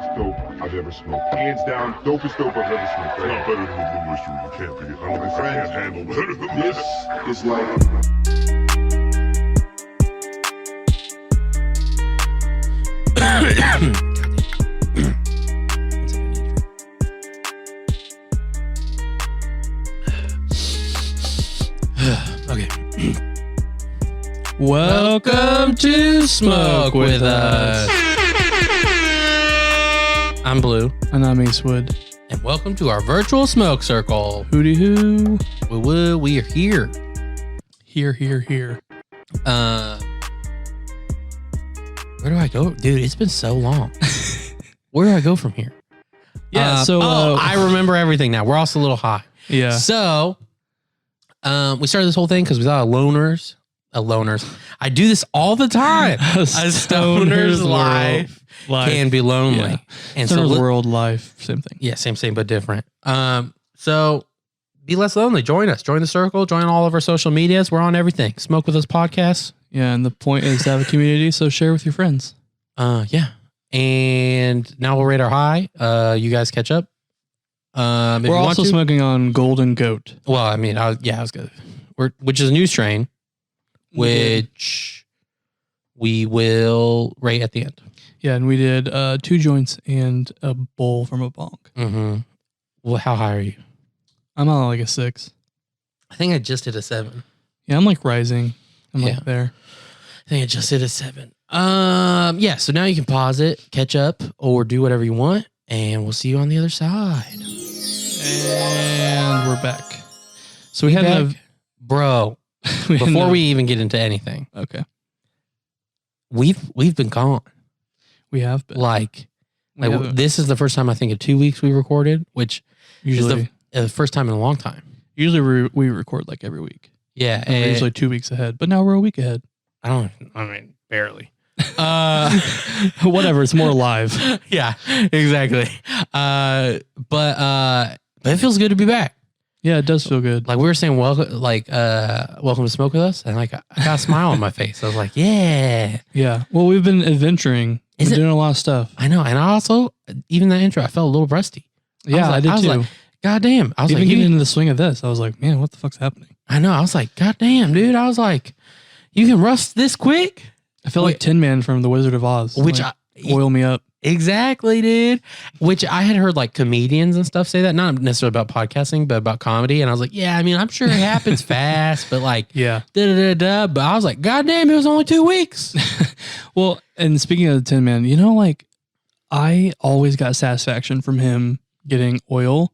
dopest dope I've ever smoked. Hands down, dopest dope I've ever smoked. It's not better than the Blue Oyster. You can't be. I can't handle better than This is like... Okay. Welcome to Smoke With Us. I'm Blue. And I'm Eastwood. And welcome to our virtual smoke circle. Hooty hoo. We are here. Here. Where do I go? Dude, it's been so long. Where do I go from here? Yeah, I remember everything now. We're also a little high. Yeah. So, we started this whole thing because we thought loners. I do this all the time. A stoner's life can be lonely. Yeah. And stoner's world life, same thing. Yeah, same, but different. So be less lonely. Join us. Join the circle. Join all of our social medias. We're on everything. Smoke With Us podcast. Yeah, and the point is to have a community, so share with your friends. Yeah. And now we'll rate our high. You guys catch up. We're also smoking on Golden Goat. Well, I mean, I was good. Which is a new strain, which we will rate at the end. Yeah, and we did 2 joints and a bowl from a bonk. Mm-hmm. Well, how high are you? I'm on like a 6. I think I just hit a 7. Yeah, I'm like rising. I'm like there. I think I just hit a 7. Yeah, so now you can pause it, catch up, or do whatever you want, and we'll see you on the other side. And we're back. So we had bro. Before we even get into anything, okay, we've been gone. We have been this is the first time I think in 2 weeks we recorded, which usually is the first time in a long time. Usually we record like every week. Yeah, and we're usually 2 weeks ahead, but now we're a week ahead. I mean, barely. Whatever, it's more live. Yeah, exactly. But it feels good to be back. Yeah, it does feel good. Like we were saying, welcome to Smoke With Us, and like I got a smile on my face. I was like, yeah. Well, we've been adventuring. We're doing a lot of stuff. I know, and I also even that intro, I felt a little rusty. I did too. Like, God damn. I was even getting into the swing of this, I was like, man, what the fuck's happening? I know. I was like, God damn, dude. I was like, you can rust this quick? I felt like Tin Man from The Wizard of Oz. Which oil me up. Exactly, dude. Which I had heard like comedians and stuff say that, not necessarily about podcasting, but about comedy. And I was like, yeah, I mean, I'm sure it happens fast, but like, yeah, But I was like, God damn, it was only 2 weeks. Well, and speaking of the Tin Man, like I always got satisfaction from him getting oil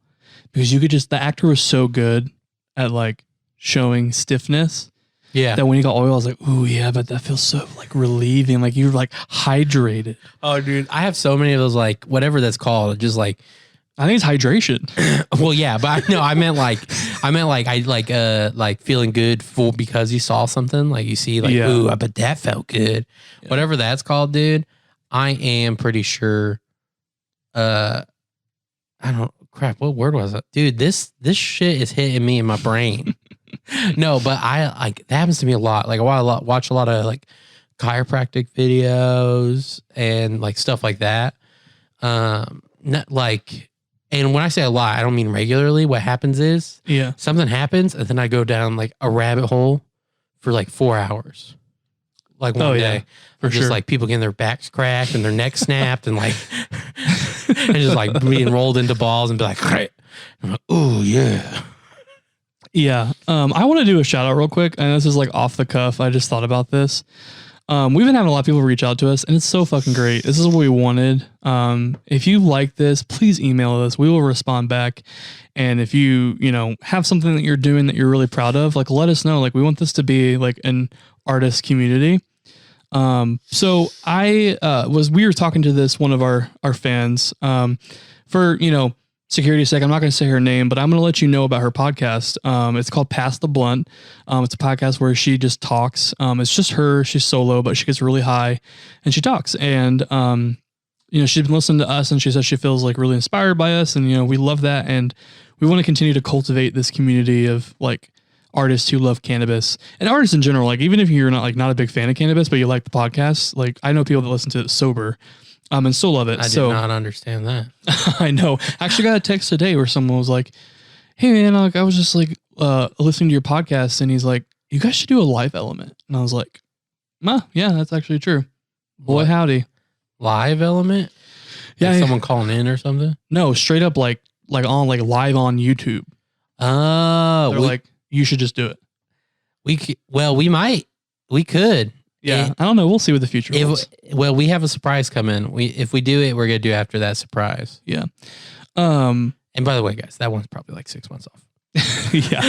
because the actor was so good at like showing stiffness. Yeah. That when you got oil, I was like, ooh, yeah, but that feels so like relieving. Like you're like hydrated. Oh, dude. I have so many of those, like whatever that's called. Just like, I think it's hydration. Well, yeah, but I meant feeling good because you saw something. Like you see like, ooh, I bet that felt good. Yeah. Whatever that's called, dude. I am pretty sure. What word was it? Dude, this shit is hitting me in my brain. No, but I like that happens to me a lot. Like I watch a lot of like chiropractic videos and like stuff like that. Not like, and when I say a lot, I don't mean regularly. What happens is something happens and then I go down like a rabbit hole for like 4 hours. Like one day. For just like people getting their backs cracked and their necks snapped and like and just like being rolled into balls and be like, I'm like, oh yeah. Yeah. I want to do a shout out real quick. And this is like off the cuff. I just thought about this. We've been having a lot of people reach out to us and it's so fucking great. This is what we wanted. If you like this, please email us. We will respond back. And if you have something that you're doing that you're really proud of, like let us know. Like we want this to be like an artist community. So we were talking to one of our fans, for, security's sake, I'm not going to say her name, but I'm going to let you know about her podcast. It's called Pass the Blunt. It's a podcast where she just talks. It's just her. She's solo, but she gets really high and she talks. And, she's been listening to us and she says she feels like really inspired by us. And, we love that. And we want to continue to cultivate this community of like artists who love cannabis and artists in general. Like, even if you're not a big fan of cannabis, but you like the podcast, like I know people that listen to it sober. And still love it. I did not understand that. I know. I actually got a text today where someone was like, "Hey man, like I was just like listening to your podcast, and he's like, you guys should do a live element." And I was like, yeah, that's actually true. Boy, What? howdy. Live element? Yeah, Like someone calling in or something? No, straight up like live on YouTube. Oh, They're like, you should just do it. we could. Yeah, I don't know. We'll see what the future holds. Well, we have a surprise coming. If we do it, we're gonna do after that surprise. Yeah. And by the way, guys, that one's probably like 6 months off. Yeah.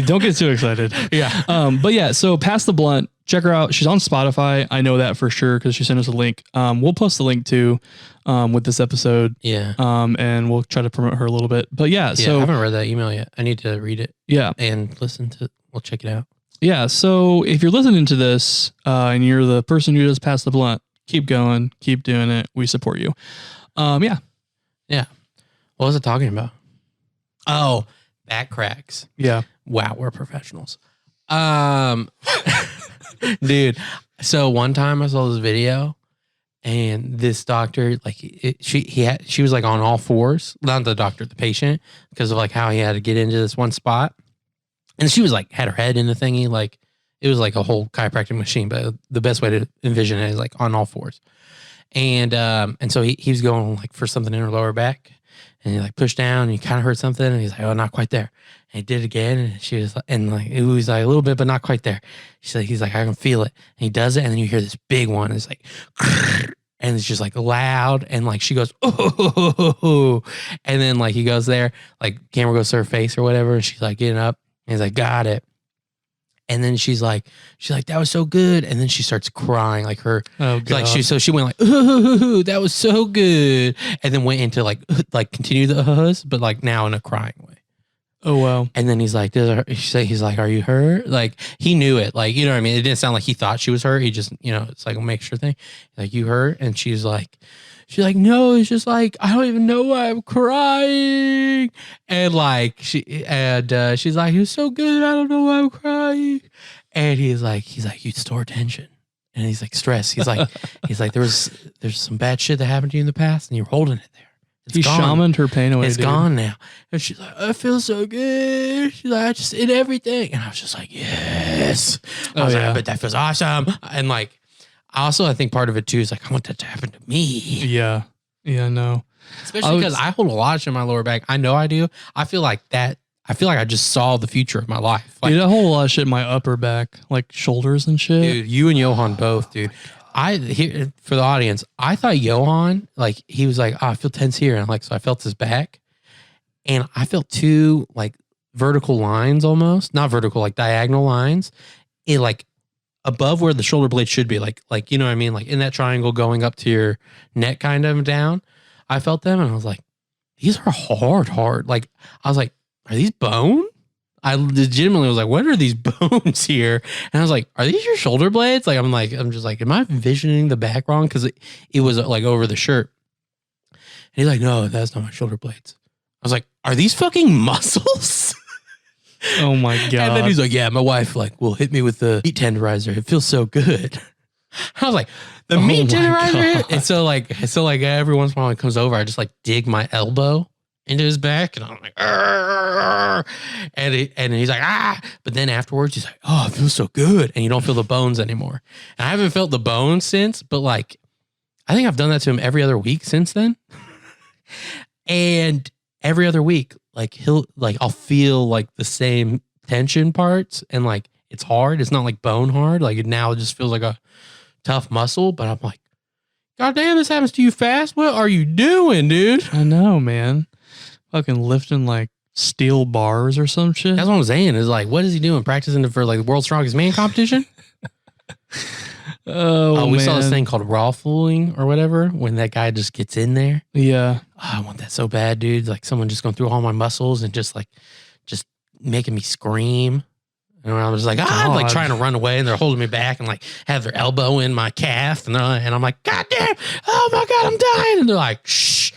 Don't get too excited. Yeah. But yeah, so Pass the Blunt, check her out. She's on Spotify. I know that for sure because she sent us a link. We'll post the link too with this episode. Yeah. And we'll try to promote her a little bit. But yeah, so I haven't read that email yet. I need to read it. Yeah. And we'll check it out. Yeah. So if you're listening to this and you're the person who does Pass the Blunt, keep going, keep doing it. We support you. Yeah. Yeah. What was it talking about? Oh, Backcracks. Yeah. Wow, we're professionals. Dude, so one time I saw this video and this doctor, like she was like on all fours, not the doctor, the patient, because of like how he had to get into this one spot. And she was like, had her head in the thingy. Like it was like a whole chiropractic machine, but the best way to envision it is like on all fours. And so he was going like for something in her lower back. And he like pushed down and he kind of heard something and he's like, oh, not quite there. And he did it again and she was like, and like, it was like a little bit, but not quite there. He's like, I can feel it. And he does it. And then you hear this big one. It's like, and it's just like loud. And like, she goes, oh, and then like he goes there, like camera goes to her face or whatever. And she's like getting up and he's like, got it. And then she's like, that was so good. And then she starts crying like her, like she went like, ooh, that was so good. And then went into like continue the but like now in a crying way. Oh, wow. And then he's like, he's like, are you hurt? Like he knew it. Like, you know what I mean? It didn't sound like he thought she was hurt. He just, it's like a make sure thing. Like, you hurt? And she's like, no, it's just like, I don't even know why I'm crying. And like, she's like, it was so good. I don't know why I'm crying. And he's like, you store tension. And he's like, stress. He's like, there's some bad shit that happened to you in the past and you're holding it there. He shamaned her pain away. It's gone now. And she's like, I feel so good. She's like, I just did everything. And I was just like, yes. I was like, I bet that feels awesome. And like, I think part of it too is like, I want that to happen to me. Yeah. Yeah, no. Especially because I hold a lot of shit in my lower back. I know I do. I feel like I just saw the future of my life. Like, dude, I hold a lot of shit in my upper back, like shoulders and shit. Dude, you and Johan both, dude. For the audience, I thought Johan, like, he was like, oh, I feel tense here. And I'm like, so I felt his back. And I felt two, like, vertical lines almost. Not vertical, like diagonal lines. It, like, above where the shoulder blade should be. Like, you know what I mean? Like, in that triangle going up to your neck kind of down. I felt them and I was like, these are hard. Like, I was like, are these bone? I legitimately was like, what are these bones here? And I was like, are these your shoulder blades? Like, I'm just like, am I envisioning the back wrong? Because it was like over the shirt. And he's like, no, that's not my shoulder blades. I was like, are these fucking muscles? Oh my God. And then he's like, yeah, my wife like will hit me with the meat tenderizer. It feels so good. I was like, the meat tenderizer? And so like every once in a while it comes over, I just like dig my elbow into his back and I'm like, argh! And he's like, ah, but then afterwards he's like, oh, it feels so good. And you don't feel the bones anymore. And I haven't felt the bones since, but like, I think I've done that to him every other week since then. And every other week, like I'll feel like the same tension parts and like, it's hard. It's not like bone hard. Like it now just feels like a tough muscle, but I'm like, God damn, this happens to you fast. What are you doing, dude? I know, man. Fucking lifting like steel bars or some shit. That's what I'm saying. Is like, what is he doing? Practicing for like the World's Strongest Man competition? We saw this thing called raw fooling or whatever when that guy just gets in there. Yeah. Oh, I want that so bad, dude. Like someone just going through all my muscles and just making me scream. And I'm just like, I'm like trying to run away and they're holding me back and like have their elbow in my calf and I'm like, God damn, oh my God, I'm dying. And they're like, shh.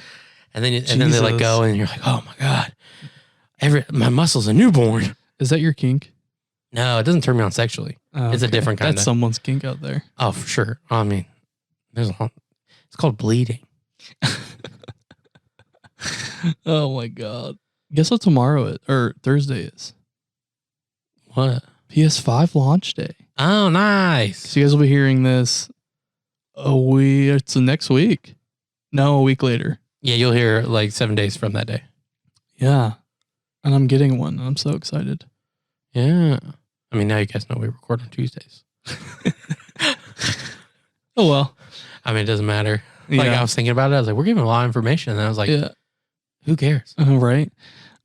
And then they let go and you're like, oh my God, my muscle's a newborn. Is that your kink? No, it doesn't turn me on sexually. It's a different kind. That's someone's kink out there. Oh, for sure. I mean, there's a lot. It's called bleeding. Oh my God. Guess what tomorrow or Thursday is? What? PS5 launch day. Oh, nice. So you guys will be hearing this it's the next week. No, a week later. Yeah, you'll hear like 7 days from that day. Yeah. And I'm getting one. I'm so excited. Yeah. I mean, now you guys know we record on Tuesdays. Oh, well. I mean, it doesn't matter. Like, I was thinking about it. I was like, we're giving a lot of information. And I was like, who cares? Right.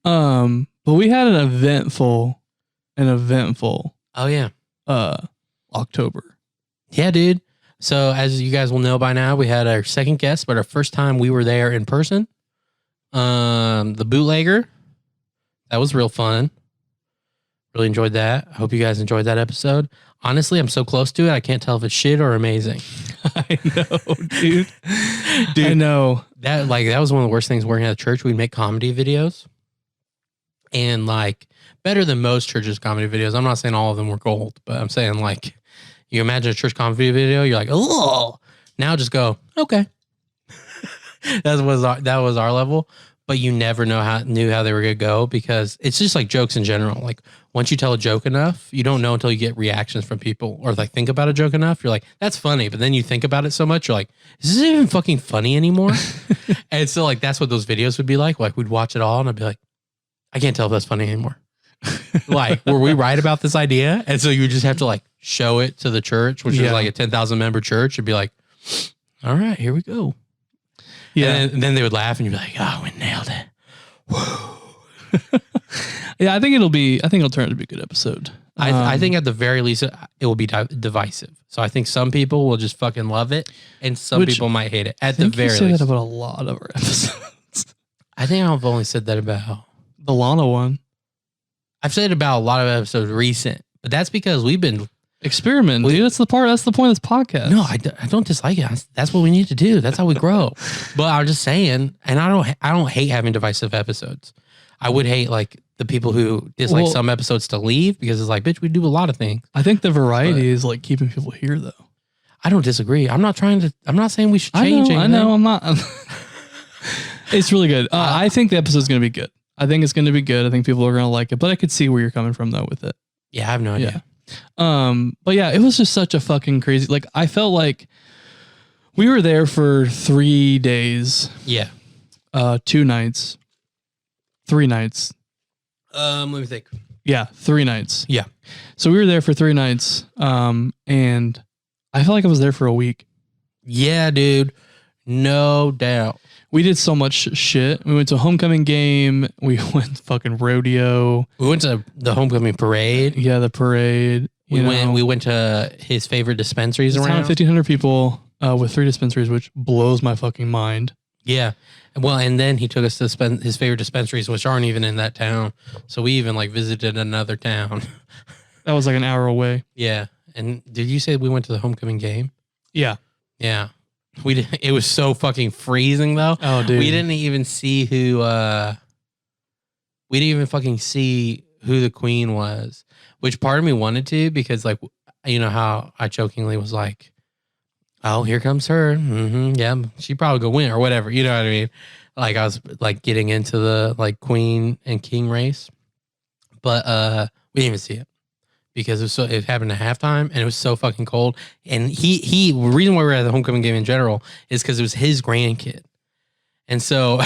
But we had an eventful, Oh, yeah. October. Yeah, dude. So as you guys will know by now, we had our second guest, but our first time we were there in person. The Bootlegger. That was real fun. Really enjoyed that. I hope you guys enjoyed that episode. Honestly, I'm so close to it. I can't tell if it's shit or amazing. I know, dude. I know. That was one of the worst things working at a church. We'd make comedy videos. And like better than most churches' comedy videos. I'm not saying all of them were gold, but I'm saying like you imagine a church comedy video, you're like, oh, now just go, okay. that was our level. But you never knew how they were gonna go because it's just like jokes in general. Like once you tell a joke enough, you don't know until you get reactions from people or like think about a joke enough. You're like, that's funny. But then you think about it so much, you're like, is this even fucking funny anymore? And so like that's what those videos would be like. Like we'd watch it all and I'd be like, I can't tell if that's funny anymore. Like, were we right about this idea? And so you just have to like show it to the church, which is like a 10,000 member church, and be like, all right, here we go. Yeah. And then they would laugh and you'd be like, oh, we nailed it. Whoa. Yeah, I think it'll turn out to be a good episode. I think at the very least, it will be divisive. So I think some people will just fucking love it and some people might hate it. At the very least. You say that about a lot of our episodes. I think I've only said that about the Lana one. I've said it about a lot of episodes recent, but that's because we've been experimenting. Dude, that's the point of this podcast. No, I don't dislike it. That's what we need to do. That's how we grow. But I'm just saying, and I don't hate having divisive episodes. I would hate like the people who dislike some episodes to leave because it's like, bitch, we do a lot of things. I think the variety is like keeping people here though. I don't disagree. I'm not saying we should change anything. I know. I'm not. It's really good. I think the episode's going to be good. I think it's going to be good. I think people are going to like it, but I could see where you're coming from though with it. Yeah, I have no idea. Yeah. But yeah, it was just such a fucking crazy, like I felt like we were there for 3 days. Yeah. 2 nights. 3 nights. Let me think. Yeah. 3 nights. Yeah. So we were there for 3 nights. And I felt like I was there for a week. Yeah, dude. No doubt. We did so much shit. We went to a homecoming game. We went fucking rodeo. We went to the homecoming parade. Yeah, the parade. We went to his favorite dispensaries around. 1,500 people with 3 dispensaries, which blows my fucking mind. Yeah. Well, and then he took us to his favorite dispensaries, which aren't even in that town. So we even like visited another town. That was like an hour away. Yeah. And did you say we went to the homecoming game? Yeah. Yeah. We did. It was so fucking freezing though. Oh, dude. We didn't even see who. We didn't even fucking see who the queen was. Which part of me wanted to because, like, you know how I jokingly was like, "Oh, here comes her. Mm-hmm, yeah, she probably go win or whatever." You know what I mean? Like I was like getting into the like queen and king race, but we didn't even see it. Because it happened at halftime and it was so fucking cold. And the reason why we were at the homecoming game in general is because it was his grandkid. And so,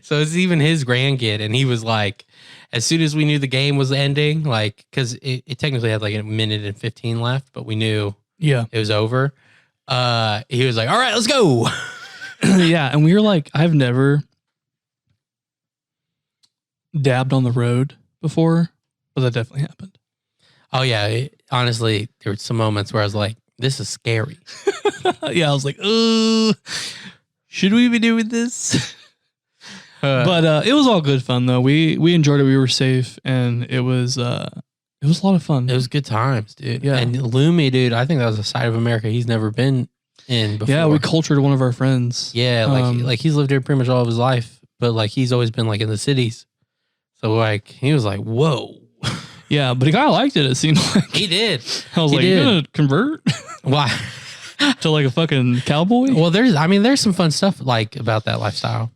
so it's even his grandkid. And he was like, as soon as we knew the game was ending, like, because it technically had like a minute and 15 left, but we knew it was over. He was like, all right, let's go. Yeah. And we were like, I've never dabbed on the road before, but that definitely happened. Oh, yeah. Honestly, there were some moments where I was like, this is scary. Yeah, I was like, should we be doing this? But it was all good fun, though. We enjoyed it. We were safe, and it was a lot of fun. It was good times, dude. Yeah. And Lumi, dude, I think that was a side of America he's never been in before. Yeah, we cultured one of our friends. Yeah, like he's lived here pretty much all of his life, but like he's always been like in the cities. So like he was like, whoa. Yeah, but he kind of liked it. It seemed like he did. I was like, you gonna convert? Why? to like a fucking cowboy. Well, there's some fun stuff like about that lifestyle.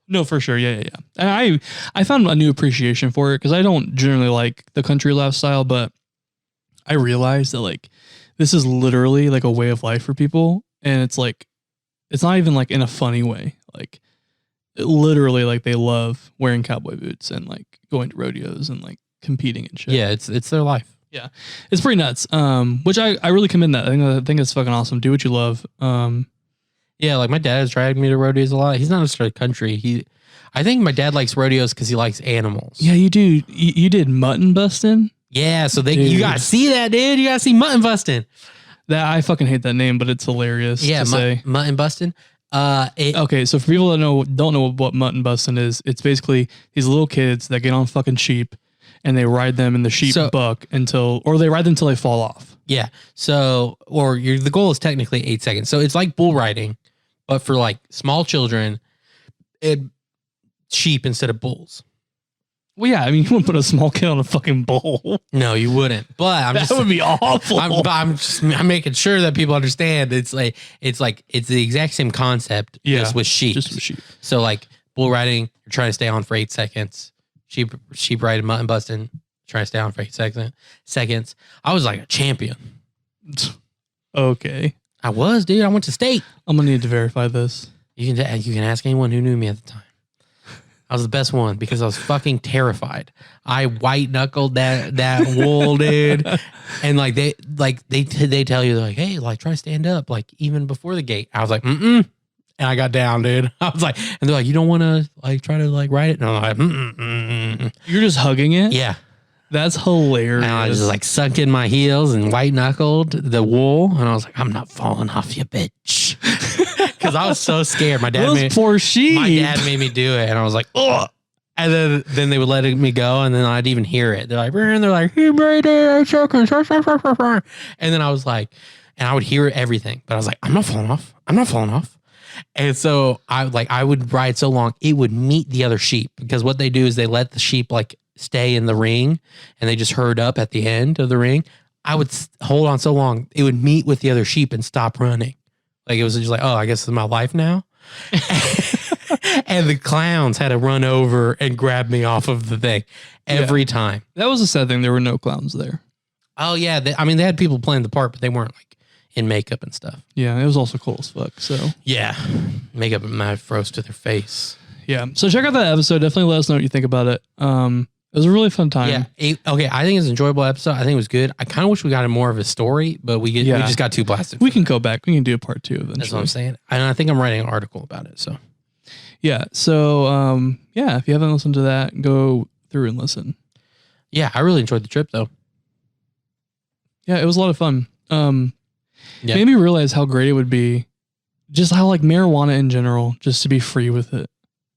No, for sure. Yeah. And I found a new appreciation for it because I don't generally like the country lifestyle, but I realized that like this is literally like a way of life for people. And it's like, it's not even like in a funny way. Like literally like they love wearing cowboy boots and like going to rodeos and like competing and shit. Yeah, it's their life. Yeah. It's pretty nuts. Which I really commend that. I think it's fucking awesome. Do what you love. Yeah, like my dad has dragged me to rodeos a lot. He's not necessarily country. I think my dad likes rodeos because he likes animals. Yeah, you do. You did mutton busting. Yeah, so you gotta see that, dude. You gotta see mutton busting. That I fucking hate that name, but it's hilarious. Yeah, to say. mutton busting. Okay, so for people that don't know what mutton busting is, it's basically these little kids that get on fucking sheep and they ride them in the sheep buck or they ride them until they fall off. Yeah. So, the goal is technically 8 seconds. So it's like bull riding, but for like small children, sheep instead of bulls. Well, yeah, I mean, you wouldn't put a small kid on a fucking bull. No, you wouldn't. But that would be awful. I'm making sure that people understand. It's the exact same concept just with sheep. Just with sheep. So like bull riding, you're trying to stay on for 8 seconds. Sheep riding, mutton busting, trying to stay on for 8 seconds. I was like a champion. Okay. I was, dude. I went to state. I'm gonna need to verify this. You can ask anyone who knew me at the time. I was the best one because I was fucking terrified. I white knuckled that wool, dude. And like they tell you, they're like, hey, like try to stand up, like even before the gate. I was like, and I got down, dude. I was like, and they're like, you don't want to like try to like ride it? No, I'm like, You're just hugging it? Yeah. That's hilarious. And I just like sunk in my heels and white knuckled the wool. And I was like, I'm not falling off you, bitch. Because I was so scared. Poor sheep. My dad made me do it. And I was like, oh. And then they would let me go. And then I'd even hear it. They're like, he made it 8 seconds. And then I was like, and I would hear everything. But I was like, I'm not falling off. And so I would ride so long, it would meet the other sheep. Because what they do is they let the sheep like stay in the ring and they just herd up at the end of the ring. I would hold on so long, it would meet with the other sheep and stop running. Like it was just like, oh, I guess it's my life now. And the clowns had to run over and grab me off of the thing every time. That was a sad thing. There were no clowns there. Oh yeah. They had people playing the part, but they weren't like in makeup and stuff. Yeah. It was also cool as fuck. So yeah, makeup and mouth froze to their face. Yeah. So check out that episode. Definitely let us know what you think about it. It was a really fun time. Yeah. Okay. I think it's an enjoyable episode. I think it was good. I kind of wish we got more of a story, but we just got too blasted. We can go back. We can do a part 2 eventually. That's what I'm saying. And I think I'm writing an article about it. So yeah. So if you haven't listened to that, go through and listen. Yeah, I really enjoyed the trip though. Yeah, it was a lot of fun. Made me realize how great it would be, just how like marijuana in general, just to be free with it.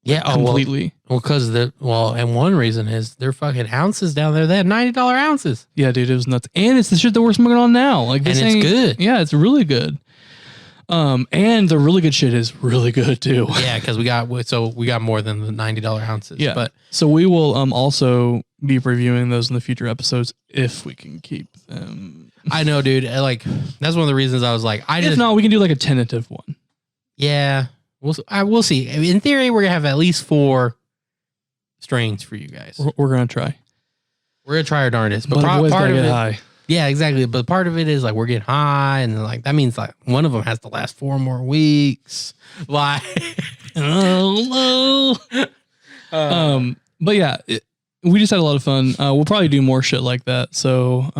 Yeah, completely. And one reason is their fucking ounces down there. They had $90 ounces. Yeah, dude, it was nuts. And it's the shit that we're smoking on now. Like, this and it's good. Yeah, it's really good. And the really good shit is really good too. Yeah, because we got more than the $90 ounces. Yeah, but so we will also be reviewing those in the future episodes if we can keep them. I know, dude. Like that's one of the reasons I was like, if not, we can do like a tentative one. Yeah. We'll see. In theory, we're gonna have at least 4 strains for you guys. We're gonna try. We're gonna try our darndest. But part of it, high. Yeah, exactly. But part of it is like we're getting high, and like that means like one of them has to last 4 more weeks. Like, oh no. But yeah, we just had a lot of fun. We'll probably do more shit like that. So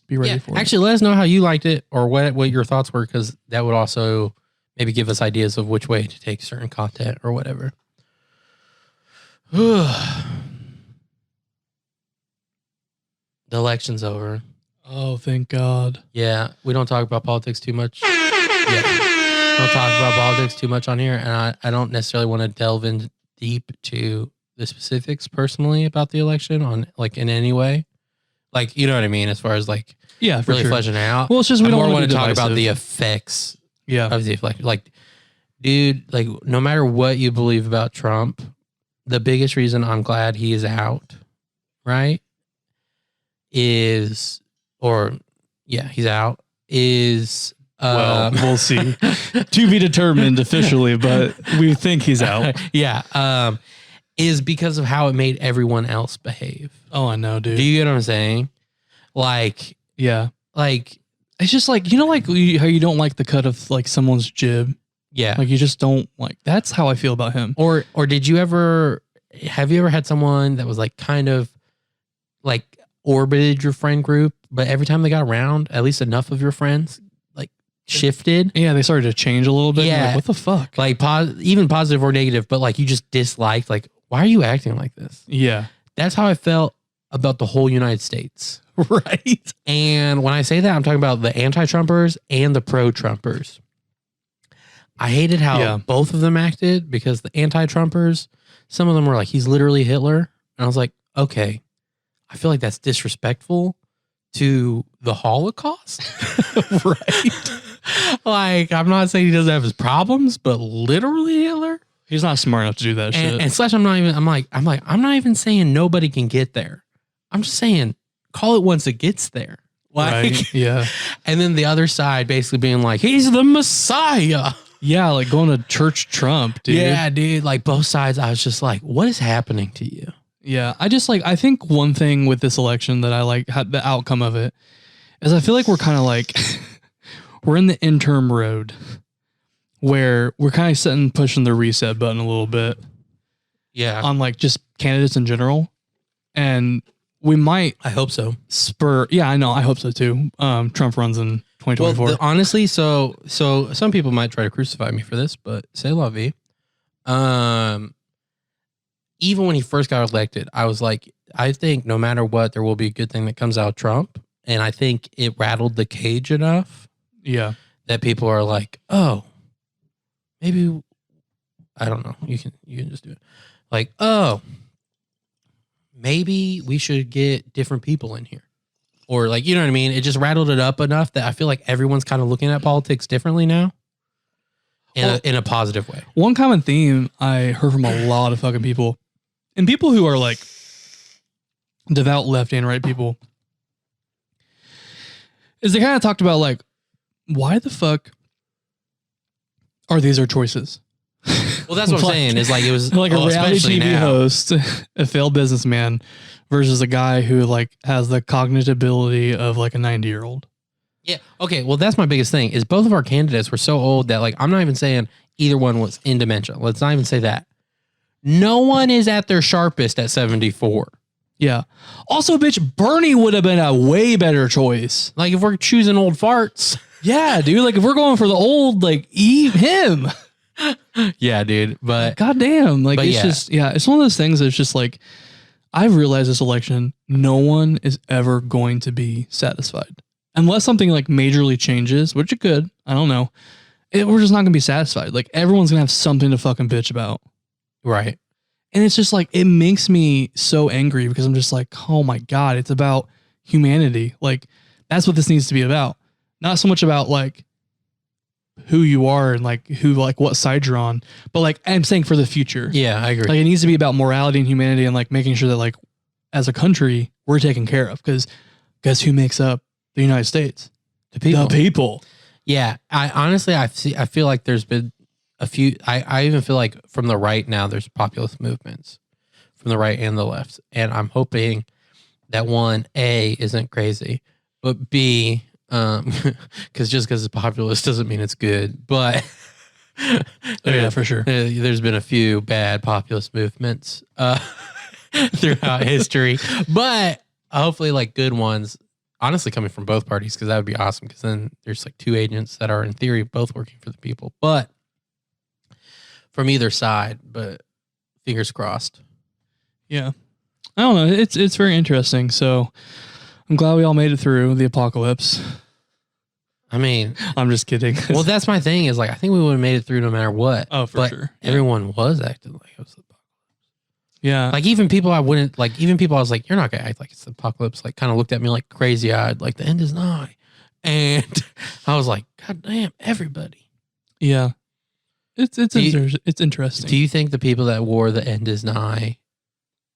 be ready for it. Actually, let us know how you liked it or what your thoughts were, because that would also maybe give us ideas of which way to take certain content or whatever. The election's over. Oh, thank God. Yeah, we don't talk about politics too much. Don't talk about politics too much on here, and I don't necessarily want to delve in deep to the specifics personally about the election on like in any way. Like, you know what I mean? As far as like really fleshing it out. Well, it's just we don't want to talk divisive. about the effects of the election. Like, dude, like no matter what you believe about Trump, the biggest reason I'm glad he is out, right? He's out, is We'll see. To be determined officially, but we think he's out. Yeah. Is because of how it made everyone else behave. Oh, I know, dude. Do you get what I'm saying? Like, yeah. Like, it's just like, you know, like how you don't like the cut of like someone's jib. yeah. Like you just don't like, that's how I feel about him. Or have you ever had someone that was like kind of like orbited your friend group, but every time they got around, at least enough of your friends like shifted? Yeah, they started to change a little bit. Yeah. Like, what the fuck? Like even positive or negative, but like you just disliked, like, why are you acting like this? Yeah. That's how I felt about the whole United States. Right. And when I say that, I'm talking about the anti-Trumpers and the pro-Trumpers. I hated how both of them acted because the anti-Trumpers, some of them were like, he's literally Hitler. And I was like, okay, I feel like that's disrespectful to the Holocaust. Right. Like, I'm not saying he doesn't have his problems, but literally Hitler. He's not smart enough to do that shit. And slash, I'm not even saying nobody can get there. I'm just saying, call it once it gets there. Like, right. Yeah. And then the other side basically being like, he's the Messiah. Yeah, like going to church Trump, dude. Yeah, dude. Like both sides, I was just like, what is happening to you? Yeah. I think one thing with this election that I like, the outcome of it, is I feel like we're kind of like, we're in the interim road where we're kind of pushing the reset button a little bit. Yeah. On like just candidates in general. And we might. I hope so. Yeah, I know. I hope so too. Trump runs in 2024. Well, honestly, so some people might try to crucify me for this, but c'est la vie. Even when he first got elected, I was like, I think no matter what, there will be a good thing that comes out of Trump. And I think it rattled the cage enough. Yeah. That people are like, oh, maybe, I don't know. You can just do it. Like, oh, maybe we should get different people in here. Or like, you know what I mean? It just rattled it up enough that I feel like everyone's kind of looking at politics differently now. In a positive way. One common theme I heard from a lot of fucking people, and people who are like devout left and right people, is they kind of talked about like, why the fuck are these our choices? Well, that's what I'm saying. Is like it was like a reality TV host, a failed businessman, versus a guy who like has the cognitive ability of like a 90-year-old. Yeah. Okay. Well, that's my biggest thing. Is both of our candidates were so old that like I'm not even saying either one was in dementia. Let's not even say that. No one is at their sharpest at 74. Yeah. Also, bitch, Bernie would have been a way better choice. Like if we're choosing old farts. Yeah, dude. Like if we're going for the old, like eat him. Yeah, dude. But goddamn, like it's just it's one of those things that's just like I've realized this election, no one is ever going to be satisfied unless something like majorly changes, which it could. I don't know. We're just not gonna be satisfied. Like everyone's gonna have something to fucking bitch about, right? And it's just like it makes me so angry because I'm just like, oh my god, it's about humanity. Like that's what this needs to be about. Not so much about like who you are and like who like what side you're on, but like I'm saying for the future. Yeah, I agree. Like it needs to be about morality and humanity and like making sure that like as a country we're taken care of, because guess who makes up the United States? The people. The people. Yeah, I honestly I feel like there's been a few. I even feel like from the right now there's populist movements from the right and the left, and I'm hoping that one A isn't crazy, but B. Because just because it's populist doesn't mean it's good, but yeah, for sure. There's been a few bad populist movements throughout history, but hopefully like good ones, honestly coming from both parties, because that would be awesome, because then there's like two agents that are in theory both working for the people, but from either side, but fingers crossed. Yeah. I don't know. It's very interesting. So I'm glad we all made it through the apocalypse. I mean, I'm just kidding. Well, that's my thing is like, I think we would have made it through no matter what. Oh, for sure. Yeah. Everyone was acting like it was the apocalypse. Yeah. Like even people I wouldn't like, even people I was like, you're not going to act like it's the apocalypse. Like kind of looked at me like crazy eyed, like the end is nigh. And I was like, God damn, everybody. Yeah. It's interesting. Do you think the people that wore the end is nigh,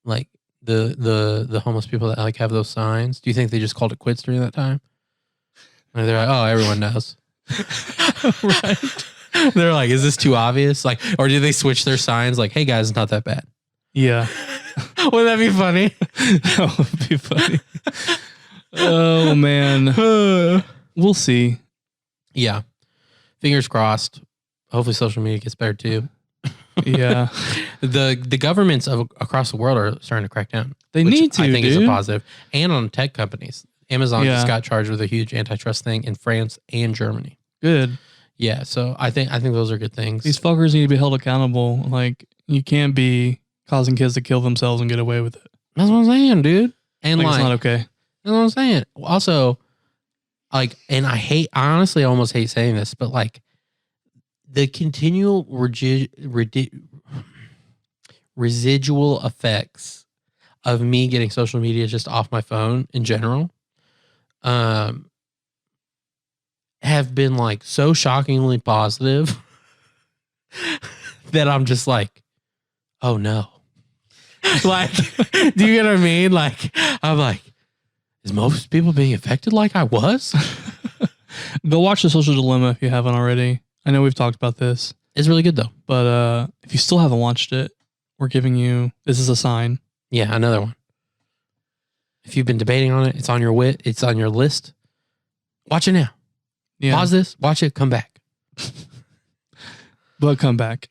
like the homeless people that like have those signs, do you think they just called it quits during that time? Or they're like, oh, everyone knows. Right. They're like, is this too obvious? Like, or do they switch their signs? Like, hey guys, it's not that bad. Yeah. Would that be funny? That would be funny. Oh man. We'll see. Yeah. Fingers crossed. Hopefully social media gets better too. Yeah. The governments across the world are starting to crack down. They which need to, I think dude. is a positive. And on tech companies. Amazon Yeah. just got charged with a huge antitrust thing in France and Germany. Good. Yeah, so I think those are good things. These fuckers need to be held accountable. Like, you can't be causing kids to kill themselves and get away with it. That's what I'm saying, dude. And Like, like, it's not okay. that's what I'm saying. Also, like, and I honestly almost hate saying this, but like the continual residual effects of me getting social media just off my phone in general, have been like so shockingly positive that I'm just like, oh no. Like, do you get what I mean? Like, I'm like, is most people being affected like I was? Go watch The Social Dilemma if you haven't already. I know we've talked about this, It's really good though. but if you still haven't watched it, we're giving you, this is a sign. Yeah, another one. If you've been debating on it, it's on your list. Watch it now. Yeah. Pause this, watch it, come back. But come back.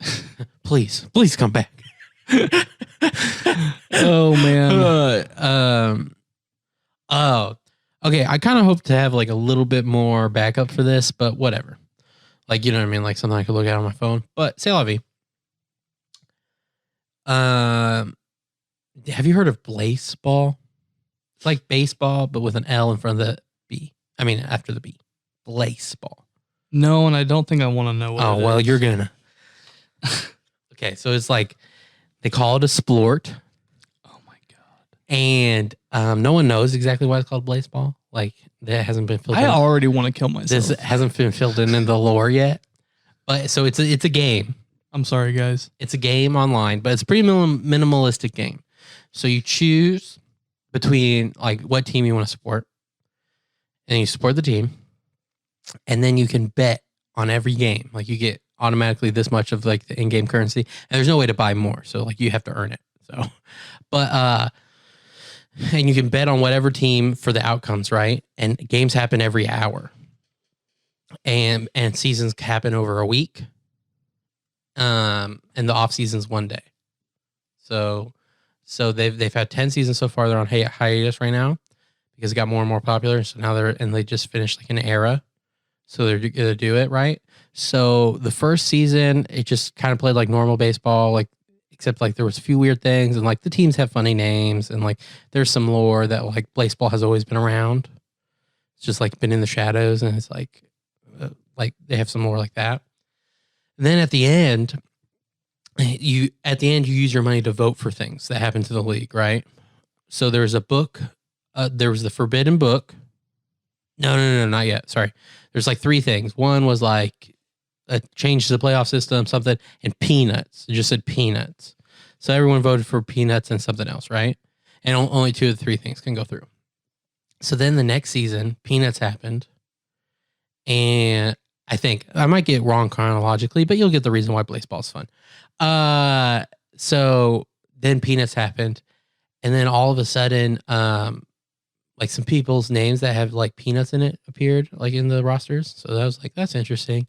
Please come back. Oh man. Okay. I kind of hope to have like a little bit more backup for this, but whatever. Like, you know what I mean? Like something I could look at on my phone. But c'est la vie. Have you heard of Blaseball? It's like baseball, but with an L in front of the B. I mean, after the B. Blaseball. No, and I don't think I want to know what it well, is. you're gonna. Okay, so it's like they call it a splort, Oh my god. and no one knows exactly why it's called Blaseball. Like that hasn't been filled I in. already want to kill myself. This hasn't been filled in the lore yet. But so it's a game. I'm sorry, guys. It's a game online, but it's a pretty minimalistic game. So you choose between like what team you want to support, and you support the team, and then you can bet on every game. Like you get automatically this much of like the in-game currency, and there's no way to buy more. So like you have to earn it. So, but and you can bet on whatever team for the outcomes, right? And games happen every hour, and seasons happen over a week. And the off season's one day. So they've had 10 seasons so far. They're on hiatus right now because it got more and more popular. So now they just finished like an era. So they're gonna do it right. So the first season, it just kind of played like normal baseball, like except like there was a few weird things, and like the teams have funny names, and like there's some lore that like Blaseball has always been around. It's just like been in the shadows, and it's like they have some lore like that. And then at the end, you use your money to vote for things that happen to the league, right? So there's a book. There was the Forbidden Book. No, not yet. Sorry. There's like three things. One was like a change to the playoff system, something, and peanuts. It just said peanuts. So everyone voted for peanuts and something else, right? And only two of the three things can go through. So then the next season, peanuts happened. And I think I might get it wrong chronologically, but you'll get the reason why Blaseball is fun. So then peanuts happened. And then all of a sudden, like some people's names that have like peanuts in it appeared like in the rosters. So that was like, that's interesting.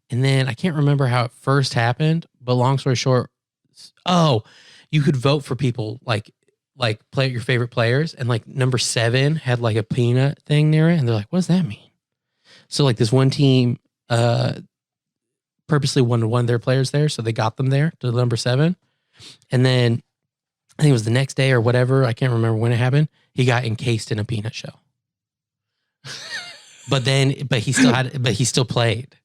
And then I can't remember how it first happened, but long story short, you could vote for people like play your favorite players. And like number 7 had like a peanut thing near it. And they're like, what does that mean? So like this one team purposely wanted one of their players there. So they got them there to number 7. And then I think it was the next day or whatever. I can't remember when it happened. He got encased in a peanut shell. but he still played.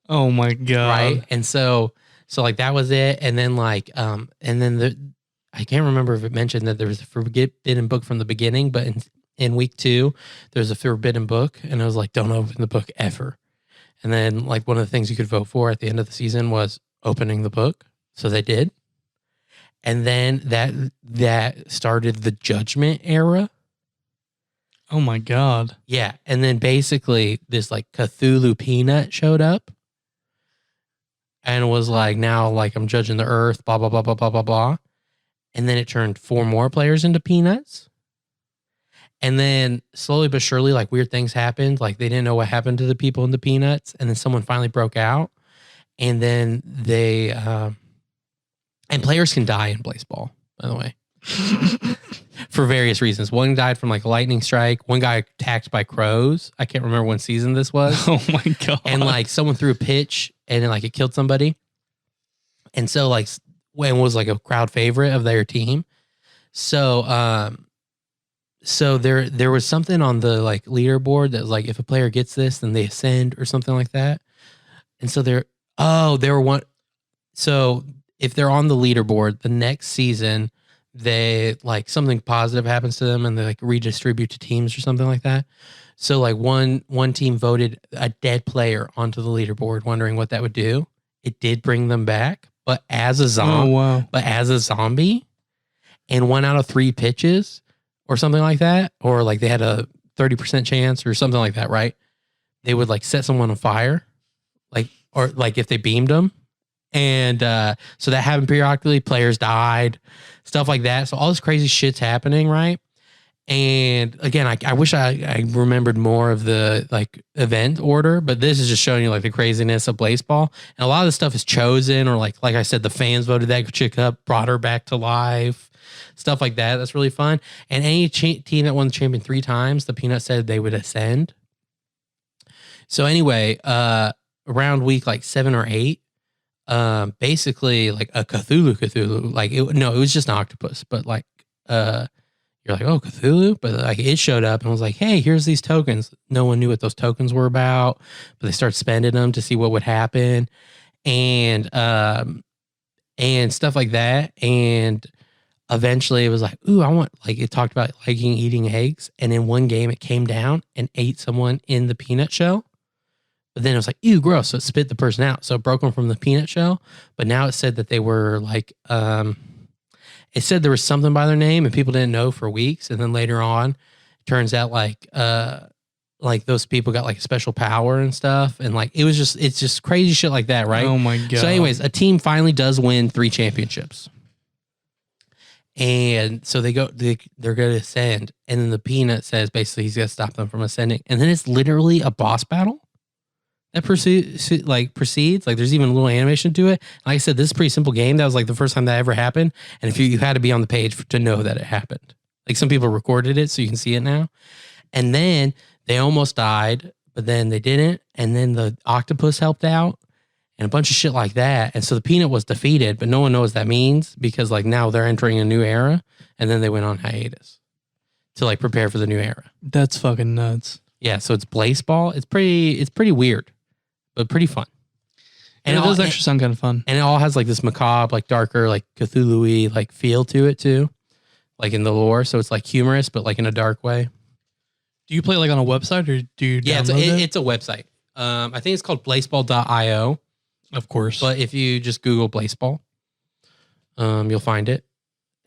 Oh my god. Right. And so like that was it. And then like, and then I can't remember if it mentioned that there was a forbidden book from the beginning, but in week 2, there's a forbidden book. And I was like, don't open the book ever. And then like one of the things you could vote for at the end of the season was opening the book. So they did. And then that started the Judgment era. Oh my God. Yeah. And then basically this like Cthulhu peanut showed up and was like, now like I'm judging the earth, blah, blah, blah, blah, blah, blah, blah. And then it turned 4 more players into peanuts. And then slowly but surely, like weird things happened. Like they didn't know what happened to the people in the peanuts. And then someone finally broke out. And then they, and players can die in Blaseball, by the way, for various reasons. One died from like a lightning strike. One guy attacked by crows. I can't remember what season this was. Oh my God. And like someone threw a pitch and then like it killed somebody. And so like when was like a crowd favorite of their team. So, so there was something on the like leaderboard that was like, if a player gets this, then they ascend or something like that. And so they were one. So if they're on the leaderboard, the next season, they like something positive happens to them and they like redistribute to teams or something like that. So like one team voted a dead player onto the leaderboard, wondering what that would do. It did bring them back, but as a zombie, and 1 out of 3 pitches or something like that, or like they had a 30% chance or something like that, right? They would like set someone on fire, like, or like if they beamed them. And so that happened periodically. Players died, stuff like that. So all this crazy shit's happening, right? And again, I wish I remembered more of the like event order, but this is just showing you like the craziness of Blaseball. And a lot of the stuff is chosen, or like I said, the fans voted that chick up, brought her back to life. Stuff like that. That's really fun. And any team that won the champion 3 times, the Peanut said they would ascend. So anyway, around week like 7 or 8, basically like a Cthulhu, like it was just an octopus, but like you're like, oh, Cthulhu, but like it showed up and was like, hey, here's these tokens. No one knew what those tokens were about, but they started spending them to see what would happen, and stuff like that. And eventually it was like, ooh, I want, like it talked about liking eating eggs. And in one game it came down and ate someone in the peanut shell. But then it was like, ew, gross. So it spit the person out. So it broke them from the peanut shell. But now it said that they were like, it said there was something by their name and people didn't know for weeks. And then later on, it turns out like those people got like a special power and stuff. And like, it's just crazy shit like that, right? Oh my God. So anyways, a team finally does win 3 championships. And so they're going to ascend. And then the Peanut says basically he's going to stop them from ascending. And then it's literally a boss battle that proceeds. Like there's even a little animation to it. Like I said, this is a pretty simple game. That was like the first time that ever happened. And if you had to be on the page to know that it happened. Like some people recorded it so you can see it now. And then they almost died, but then they didn't. And then the octopus helped out. And a bunch of shit like that. And so the Peanut was defeated, but no one knows what that means because like now they're entering a new era. And then they went on hiatus to like prepare for the new era. That's fucking nuts. Yeah. So it's Blaseball. It's pretty weird, but pretty fun. And it does actually sound kind of fun. And it all has like this macabre, like darker, like Cthulhu-y like feel to it too. Like in the lore. So it's like humorous, but like in a dark way. Do you play like on a website or do you download it? It's a website. I think it's called Blaseball.io. Of course. But if you just Google Blaseball, you'll find it.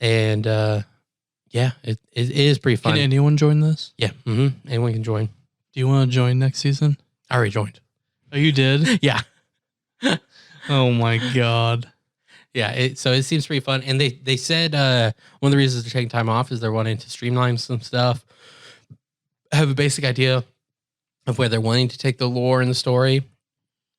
And yeah, it is pretty fun. Can anyone join this? Yeah. Anyone can join. Do you want to join next season? I already joined. Oh, you did? Yeah. Oh my God. Yeah. So it seems pretty fun. And they said one of the reasons they're taking time off is they're wanting to streamline some stuff, have a basic idea of where they're wanting to take the lore and the story.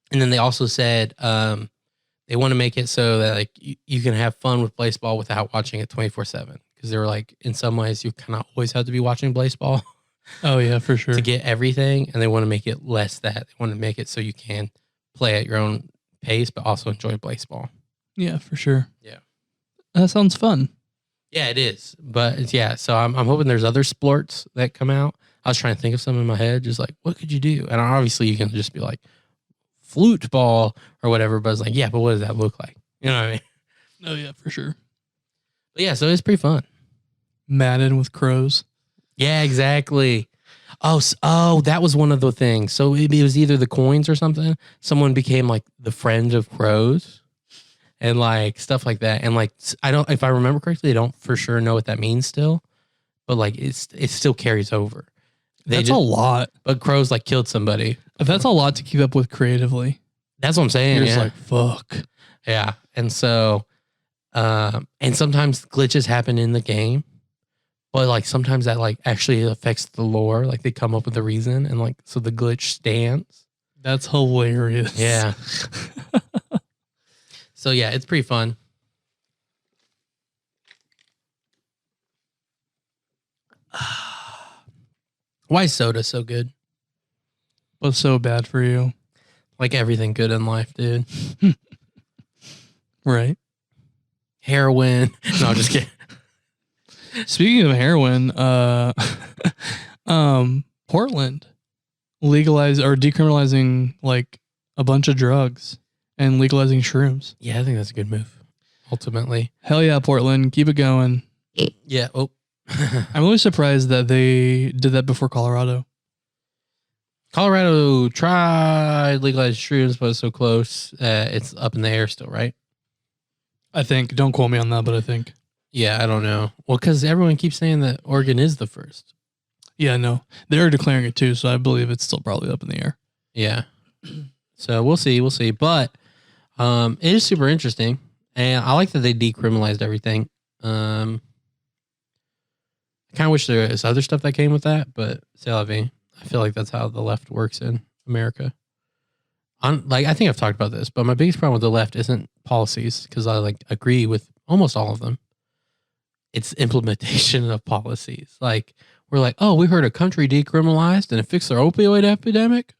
And then they also said they want to make it so that like you can have fun with Blaseball without watching it 24/7. Because they were like, in some ways, you kind of always have to be watching Blaseball. Oh yeah, for sure. To get everything, and they want to make it less that. They want to make it so you can play at your own pace, but also enjoy Blaseball. Yeah, for sure. Yeah, that sounds fun. Yeah, it is. But yeah, so I'm hoping there's other sports that come out. I was trying to think of some in my head, just like what could you do? And obviously, you can just be like flute ball or whatever. But it's like, yeah, but what does that look like? You know what I mean? Oh yeah, for sure. But yeah, so it's pretty fun. Madden with crows. Yeah, exactly. Oh, that was one of the things. So it was either the coins or something. Someone became like the friend of crows and like stuff like that. And like, if I remember correctly, I don't for sure know what that means still, but like it still carries over. That's a lot. But crows like killed somebody. That's a lot to keep up with creatively. That's what I'm saying. You're Yeah. just like, fuck. Yeah. And so, and sometimes glitches happen in the game, but like sometimes that like actually affects the lore. Like they come up with a reason and like, so the glitch stands. That's hilarious. Yeah. So yeah, it's pretty fun. Why is soda so good? What's so bad for you? Like everything good in life, dude. Right. Heroin. No, just kidding. Speaking of heroin, Portland legalized or decriminalizing like a bunch of drugs and legalizing shrooms. Yeah, I think that's a good move. Ultimately. Hell yeah, Portland. Keep it going. Yeah. Oh. I'm really surprised that they did that before Colorado. Colorado tried legalized shrooms, but it's so close. It's up in the air still, right? I think. Don't quote me on that, but I think. Yeah, I don't know. Well, because everyone keeps saying that Oregon is the first. Yeah, no. They're declaring it too, so I believe it's still probably up in the air. Yeah. So we'll see. We'll see. But it is super interesting. And I like that they decriminalized everything. I kind of wish there was other stuff that came with that, but c'est la vie. I feel like that's how the left works in America. I think I've talked about this, but my biggest problem with the left isn't policies, because I like agree with almost all of them. It's implementation of policies. Like we're like, oh, we heard a country decriminalized and it fixed their opioid epidemic.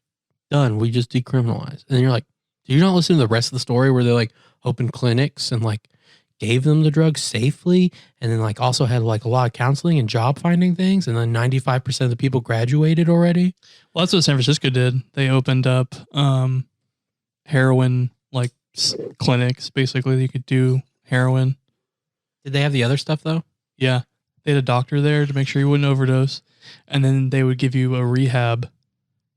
Done. We just decriminalized. And then you're like, do you not listen to the rest of the story where they like opened clinics and like gave them the drugs safely, and then like also had like a lot of counseling and job finding things, and then 95% of the people graduated already? Well, that's what San Francisco did. They opened up heroin like clinics. Basically, you could do heroin. Did they have the other stuff though? Yeah. They had a doctor there to make sure you wouldn't overdose. And then they would give you a rehab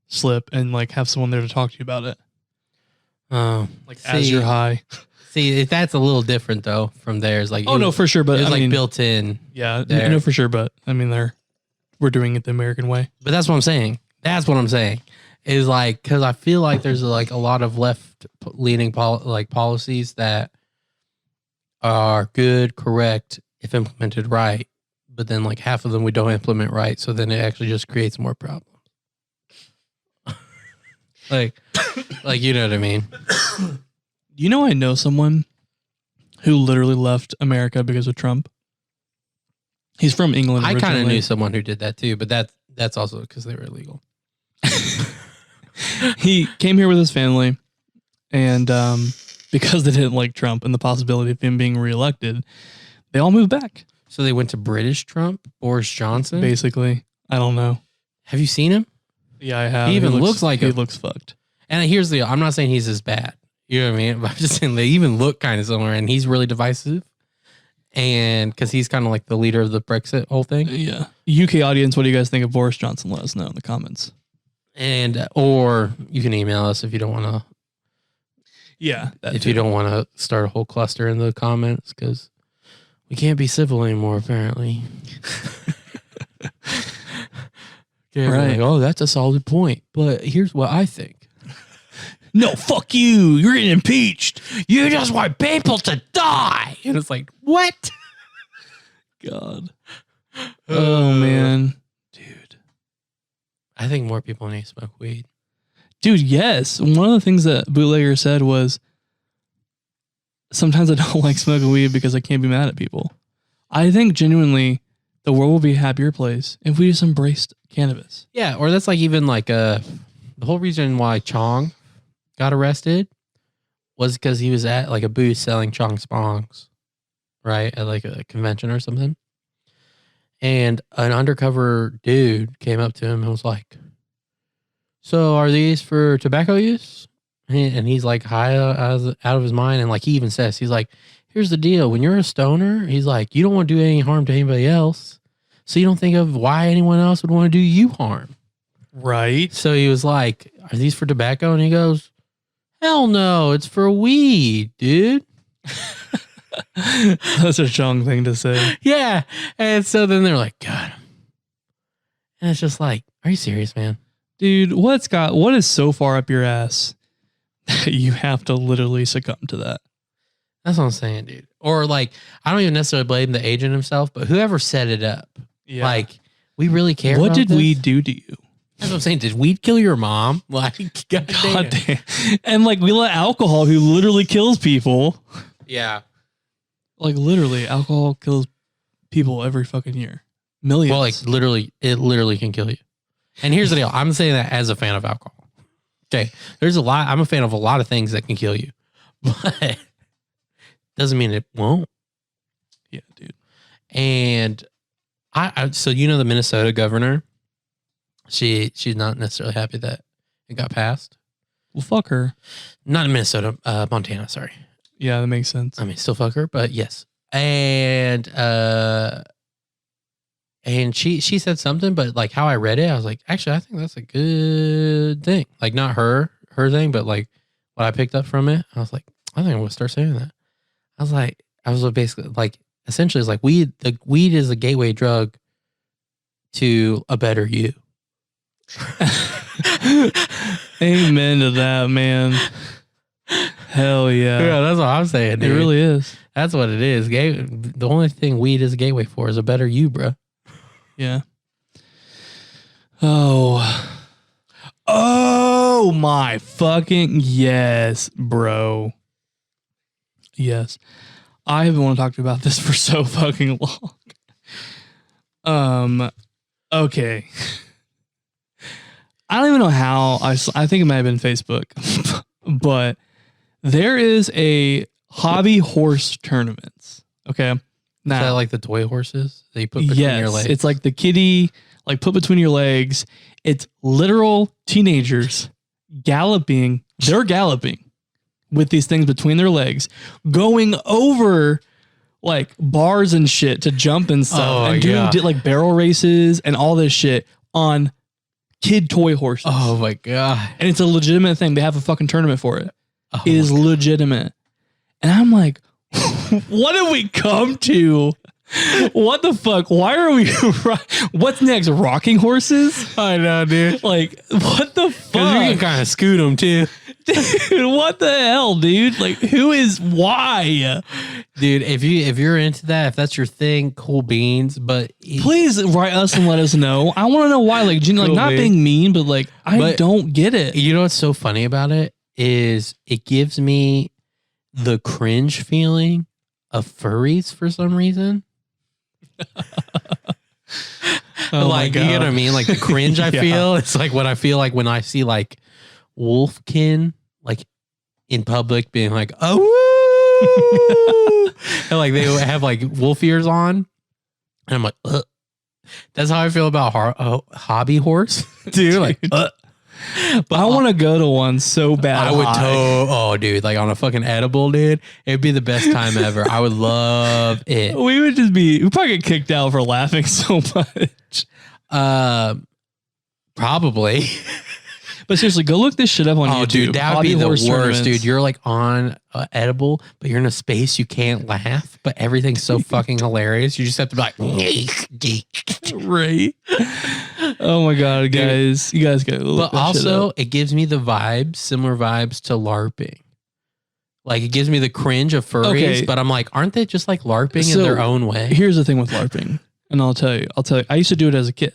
slip and like have someone there to talk to you about it. Oh, like as you're high. See, that's a little different though from theirs. Like, oh no, for sure. But it was I like mean, built in. Yeah, there. no, for sure. But I mean, we're doing it the American way. But that's what I'm saying. That's what I'm saying. Is like, because I feel like there's like a lot of left leaning policies that are good, correct if implemented right, but then like half of them we don't implement right, so then it actually just creates more problems. like you know what I mean? You know, I know someone who literally left America because of Trump. He's from England. I kind of originally. knew someone who did that too, but that's also because they were illegal. He came here with his family, and because they didn't like Trump and the possibility of him being reelected, they all moved back. So they went to British Trump, Boris Johnson. Basically, I don't know. Have you seen him? Yeah, I have. He even looks like he him. looks fucked. And here's the, I'm not saying he's as bad. You know what I mean? But I'm just saying they even look kind of similar, and he's really divisive. And because he's kind of like the leader of the Brexit whole thing. Yeah. UK audience, what do you guys think of Boris Johnson? Let us know in the comments. And or you can email us if you don't want to. Yeah. If you don't want to start a whole cluster in the comments, because we can't be civil anymore, apparently. Yeah, right. Like, oh, that's a solid point. But here's what I think. No, fuck you. You're getting impeached. You just want people to die. And it's like, what? God. Oh, man. Dude. I think more people need to smoke weed. Dude, yes. One of the things that Bootlegger said was, sometimes I don't like smoking weed because I can't be mad at people. I think genuinely the world will be a happier place if we just embraced cannabis. Yeah, or that's like even like the whole reason why Chong got arrested was because he was at like a booth selling Chong Spongs, right? At like a convention or something. And an undercover dude came up to him and was like, so are these for tobacco use? And he's like high out of his mind. And like he even says, he's like, here's the deal. When you're a stoner, he's like, you don't want to do any harm to anybody else. So you don't think of why anyone else would want to do you harm. Right. So he was like, are these for tobacco? And he goes, hell no, it's for weed, dude. That's a Chong thing to say. Yeah. And so then they're like, got him. And it's just like, are you serious, man? Dude, what is so far up your ass that you have to literally succumb to that? That's what I'm saying, dude. Or like, I don't even necessarily blame the agent himself, but whoever set it up. Yeah. Like, we really care. What about did this? weed do to you? That's what I'm saying. Did weed kill your mom? Like, God Damn. And like, we let alcohol, who literally kills people. Yeah. Like, literally, alcohol kills people every fucking year. Millions. Well, like, it literally can kill you. And here's the deal. I'm saying that as a fan of alcohol. Okay. I'm a fan of a lot of things that can kill you, but doesn't mean it won't. Yeah, dude. And so the Minnesota governor, she's not necessarily happy that it got passed. Well, fuck her. Not in Minnesota, Montana, sorry. Yeah, that makes sense. I mean, still fuck her, but yes. And she said something, but like how I read it, I was like, actually, I think that's a good thing. Like not her thing, but like what I picked up from it. I was like, I think I'm gonna start saying that. I was basically like, essentially it's like weed is a gateway drug to a better you. Amen to that, man. Hell yeah. Yeah, that's what I'm saying, dude. It really is. That's what it is. The only thing weed is a gateway for is a better you, bro. Yeah. Oh my fucking yes, bro. Yes. I have wanted to talk to you about this for so fucking long. Okay. I don't even know how. I think it might have been Facebook, but there is a hobby horse tournaments. Okay. Now, is that like the toy horses that you put between your legs? It's like the kitty, like put between your legs. It's literal teenagers galloping. They're galloping with these things between their legs, going over like bars and shit to jump and stuff, and doing like barrel races and all this shit on kid toy horses. Oh my God. And it's a legitimate thing. They have a fucking tournament for it. Oh it is legitimate. And I'm like, what did we come to? What the fuck? Why are we? What's next? Rocking horses? I know, dude. Like, what the fuck? You can kind of scoot them too. Dude, what the hell, dude? Like, why? Dude, if you're into that, if that's your thing, cool beans. But please write us and let us know. I want to know why. Like, Gina, like, not being mean, but like, I don't get it. You know what's so funny about it is it gives me the cringe feeling of furries for some reason. Like, you know what I mean? Like the cringe I feel. It's like what I feel like when I see like wolfkin like in public being like, oh, and like they have like wolf ears on. And I'm like, ugh. That's how I feel about hobby horse, dude. Like, but I want to go to one so bad. I would dude, like on a fucking edible, dude. It'd be the best time ever. I would love it. We'd probably get kicked out for laughing so much. Probably. But seriously, go look this shit up on YouTube. Dude, that would be the worst, dude. You're like on edible, but you're in a space you can't laugh, but everything's so fucking hilarious. You just have to be like, right? Oh my God, guys. Dude. You guys got to look But also, it gives me the vibes, similar vibes to LARPing. Like, it gives me the cringe of furries, but I'm like, aren't they just like LARPing in their own way? Here's the thing with LARPing, and I'll tell you, I used to do it as a kid.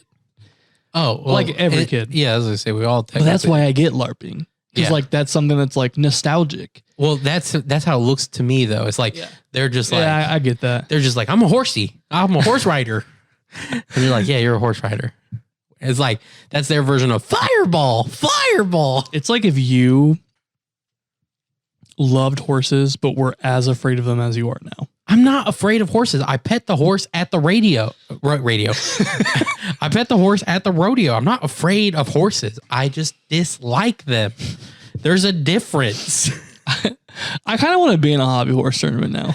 Oh, well, like every kid. Yeah, as I say, we all. But that's why I get LARPing. Because like that's something that's like nostalgic. Well, that's how it looks to me though. It's like they're just like I get that. They're just like, I'm a horsey. I'm a horse rider. And you're like, yeah, you're a horse rider. It's like that's their version of Fireball. It's like if you loved horses but were as afraid of them as you are now. I'm not afraid of horses. I pet the horse at the radio. I pet the horse at the rodeo. I'm not afraid of horses. I just dislike them. There's a difference. I kind of want to be in a hobby horse tournament now.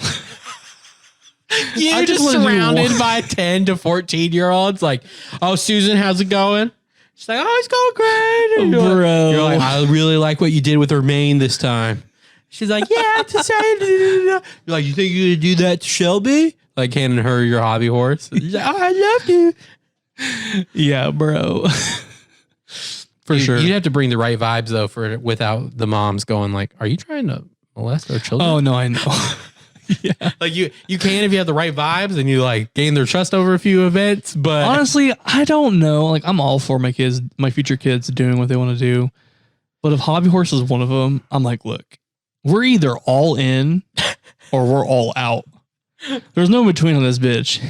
You're just surrounded by 10 to 14-year-olds. Like, oh, Susan, how's it going? She's like, oh, it's going great. And you're like, I really like what you did with her mane this time. She's like, yeah, to say. You're like, you think you're going to do that to Shelby? Like handing her your hobby horse. She's like, oh, I love you. Yeah, bro. For sure. You'd have to bring the right vibes though for without the moms going like, "Are you trying to molest our children?" Oh no, I know. Yeah. Like you can if you have the right vibes and you like gain their trust over a few events. But honestly, I don't know. Like I'm all for my future kids doing what they want to do. But if hobby horse is one of them, I'm like, look, we're either all in or we're all out. There's no between on this bitch.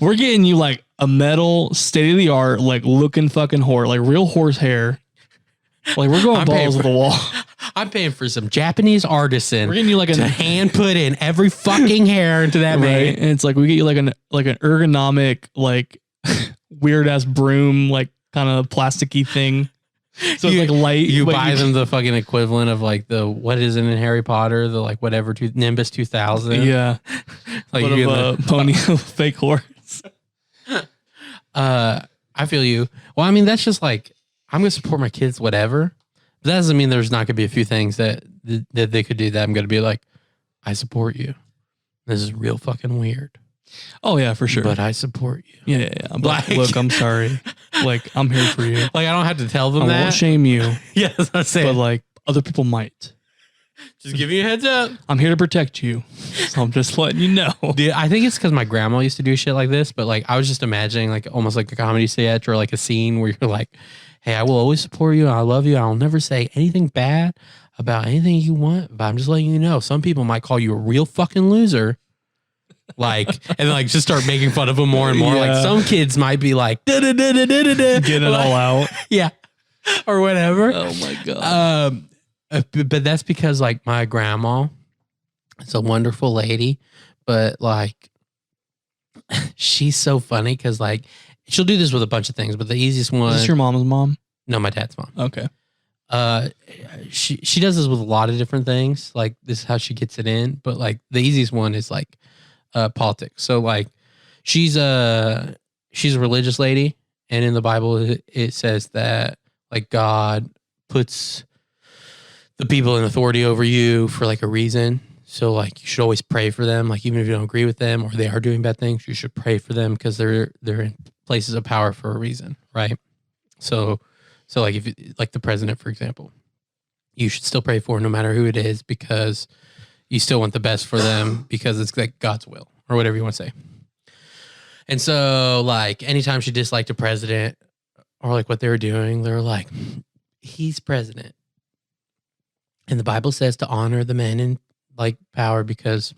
We're getting you like a metal, state of the art, like looking fucking horse, like real horse hair. Like we're going balls to the wall. I'm paying for some Japanese artisan. We're getting you like to hand put in every fucking hair into that right? And it's like we get you like an ergonomic, like weird ass broom, like kind of plasticky thing. So it's like light. You buy them the fucking equivalent of like the what is it in Harry Potter, the like whatever Nimbus 2000. Yeah, like you a pony fake horse. I feel you. Well, I mean that's just like I'm gonna support my kids, whatever. But that doesn't mean there's not gonna be a few things that they could do that I'm gonna be like, I support you. This is real fucking weird. Oh yeah, for sure. But I support you. Yeah. I'm like, look, I'm sorry. Like I'm here for you. Like I don't have to tell them that. I won't shame you. Yeah, that's what I'm saying. But like other people might. Just give you a heads up. I'm here to protect you. So I'm just letting you know. Dude, I think it's because my grandma used to do shit like this, but like I was just imagining like almost like a comedy sketch or like a scene where you're like, hey, I will always support you. I love you. I'll never say anything bad about anything you want, but I'm just letting you know. Some people might call you a real fucking loser. Like, and then like just start making fun of them more and more. Yeah. Like some kids might be like, get it all out. Yeah. Or whatever. Oh my God. But that's because like my grandma is a wonderful lady, but like she's so funny because like she'll do this with a bunch of things, but the easiest one. Is this your mom's mom? No, my dad's mom. Okay. She does this with a lot of different things. Like this is how she gets it in, but like the easiest one is like politics. So like she's a religious lady, and in the Bible it says that like God puts the people in authority over you for like a reason. So like you should always pray for them. Like even if you don't agree with them or they are doing bad things, you should pray for them because they're in places of power for a reason, right? So like if like the president, for example, you should still pray for no matter who it is because you still want the best for them because it's like God's will or whatever you want to say. And so like anytime she disliked a president or like what they were doing, they were like, he's president. And the Bible says to honor the men in like power because,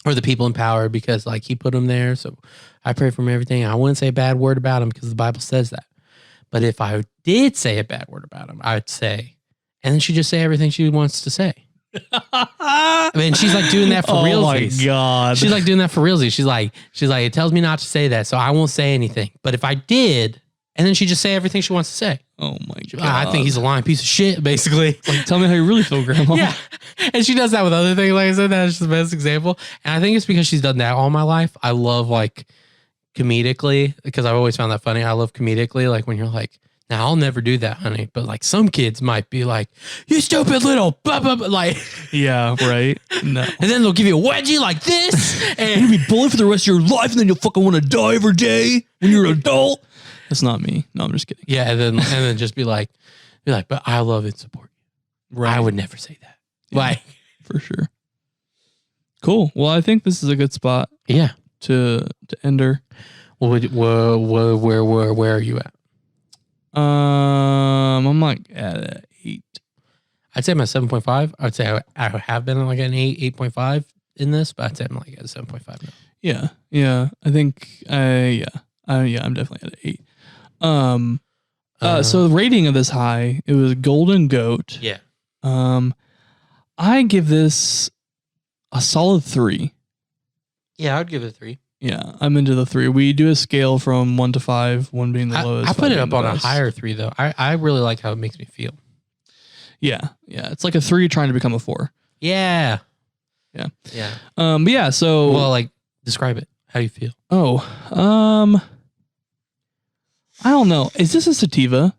or the people in power because like he put them there. So I pray for him everything. I wouldn't say a bad word about him because the Bible says that. But if I did say a bad word about him, I'd say, and then she just say everything she wants to say. I mean, she's like doing that for realsies. Oh my God. She's like doing that for realsies. She's like, it tells me not to say that, so I won't say anything. But if I did, and then she just say everything she wants to say. Oh my God. I think he's a lying piece of shit, basically. Like, tell me how you really feel, Grandma. Yeah. And she does that with other things. Like I said, that's just the best example. And I think it's because she's done that all my life. I love like comedically, because I've always found that funny. I love comedically, like when you're like, now I'll never do that, honey. But like some kids might be like, you stupid little blah, blah, blah. Like, yeah, right. No. And then they'll give you a wedgie like this. And you'll be bullied for the rest of your life, and then you'll fucking want to die every day when you're an adult. That's not me. No, I'm just kidding. Yeah, and then just be like, but I love and support you. Right. I would never say that. Yeah, like for sure. Cool. Well, I think this is a good spot. Yeah. To end her. Well, where are you at? I'm like at 8. I'd say I'm at 7.5. I'd say I have been like an 8.5 in this, but I'd say I'm like at 7.5 now. Yeah. I think I'm definitely at 8. So the rating of this high, it was Golden Goat. Yeah. I give this a solid 3. Yeah, I'd give it a 3. Yeah, I'm into the 3. We do a scale from 1 to 5, 1 being the lowest. I put it up on a higher 3 though. I really like how it makes me feel. Yeah. It's like a 3 trying to become a 4. Yeah. But yeah, so well, like describe it. How do you feel? I don't know. Is this a sativa?